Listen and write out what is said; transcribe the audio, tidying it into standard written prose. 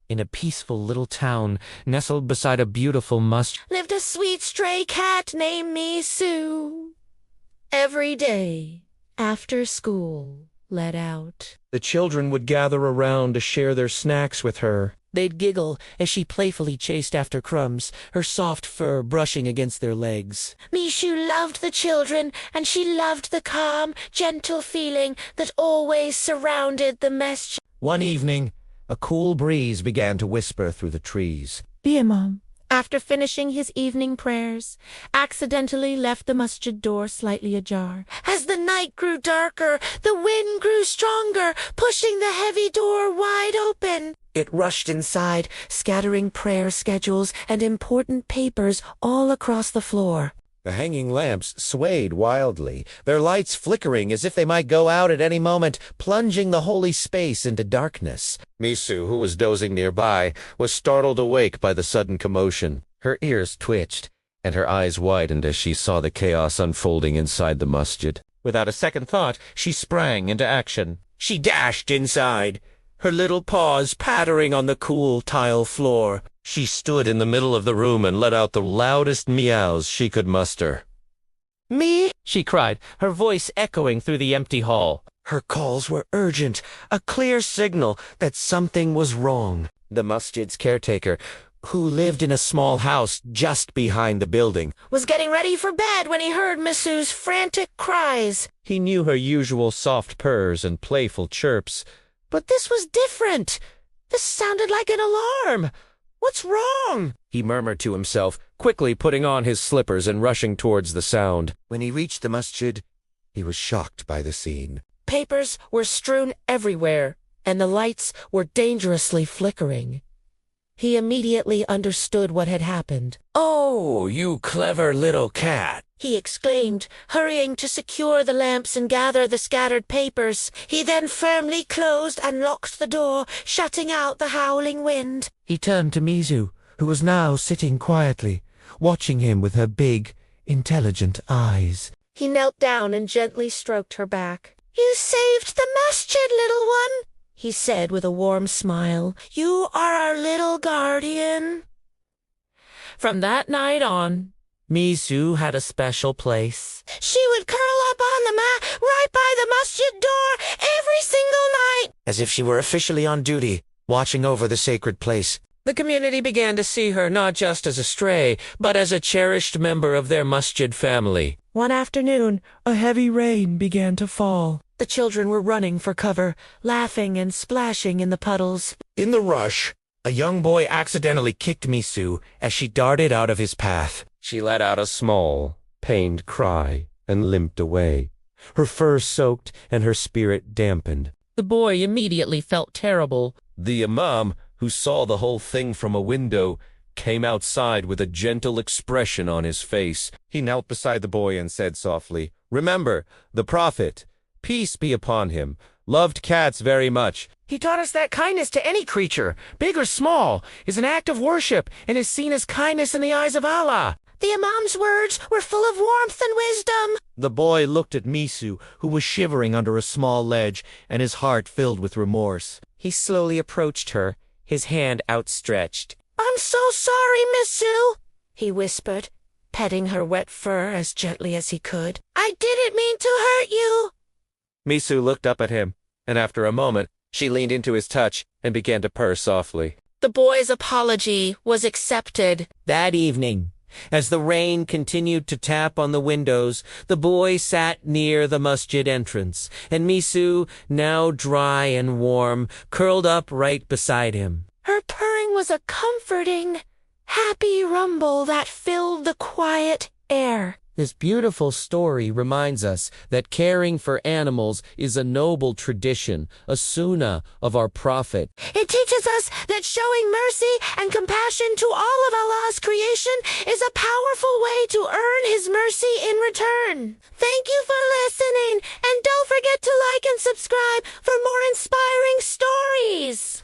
In a peaceful little town, nestled beside a beautiful masjid, lived a sweet stray cat named Misu. Every day, after school, let out. The children would gather around to share their snacks with her. They'd giggle as she playfully chased after crumbs, her soft fur brushing against their legs. Misu loved the children, and she loved the calm, gentle feeling that always surrounded the masjid. One evening, a cool breeze began to whisper through the trees. The Imam, after finishing his evening prayers, accidentally left the masjid door slightly ajar. As the night grew darker, the wind grew stronger, pushing the heavy door wide open. It rushed inside, scattering prayer schedules and important papers all across the floor. The hanging lamps swayed wildly, their lights flickering as if they might go out at any moment, plunging the holy space into darkness. Misu, who was dozing nearby, was startled awake by the sudden commotion. Her ears twitched, and her eyes widened as she saw the chaos unfolding inside the masjid. Without a second thought, she sprang into action. She dashed inside, her little paws pattering on the cool tile floor. She stood in the middle of the room and let out the loudest meows she could muster. "Me?" she cried, her voice echoing through the empty hall. Her calls were urgent, a clear signal that something was wrong. The masjid's caretaker, who lived in a small house just behind the building, was getting ready for bed when he heard Misu's frantic cries. He knew her usual soft purrs and playful chirps. But this was different. This sounded like an alarm. What's wrong? He murmured to himself, quickly putting on his slippers and rushing towards the sound. When he reached the masjid, he was shocked by the scene. Papers were strewn everywhere, and the lights were dangerously flickering. He immediately understood what had happened. "Oh, you clever little cat!" he exclaimed, hurrying to secure the lamps and gather the scattered papers. He then firmly closed and locked the door, shutting out the howling wind. He turned to Misu, who was now sitting quietly, watching him with her big, intelligent eyes. He knelt down and gently stroked her back. "You saved the masjid, little one," he said with a warm smile. "You are our little guardian." From that night on, Misu had a special place. She would curl up on the mat right by the masjid door every single night, as if she were officially on duty, watching over the sacred place. The community began to see her not just as a stray, but as a cherished member of their masjid family. One afternoon, a heavy rain began to fall. The children were running for cover, laughing and splashing in the puddles. In the rush, a young boy accidentally kicked Misu as she darted out of his path. She let out a small, pained cry and limped away, her fur soaked and her spirit dampened. The boy immediately felt terrible. The Imam, who saw the whole thing from a window, came outside with a gentle expression on his face. He knelt beside the boy and said softly, "Remember, the Prophet, peace be upon him, loved cats very much. He taught us that kindness to any creature, big or small, is an act of worship and is seen as kindness in the eyes of Allah." The Imam's words were full of warmth and wisdom. The boy looked at Misu, who was shivering under a small ledge, and his heart filled with remorse. He slowly approached her, his hand outstretched. "I'm so sorry, Misu," he whispered, petting her wet fur as gently as he could. "I didn't mean to hurt you." Misu looked up at him, and after a moment, she leaned into his touch and began to purr softly. The boy's apology was accepted. That evening, as the rain continued to tap on the windows, the boy sat near the masjid entrance, and Misu, now dry and warm, curled up right beside him. Her purring was a comforting, happy rumble that filled the quiet air. This beautiful story reminds us that caring for animals is a noble tradition, a sunnah of our Prophet. It teaches us that showing mercy and compassion to all of Allah's creation is a powerful way to earn His mercy in return. Thank you for listening, and don't forget to like and subscribe for more inspiring stories.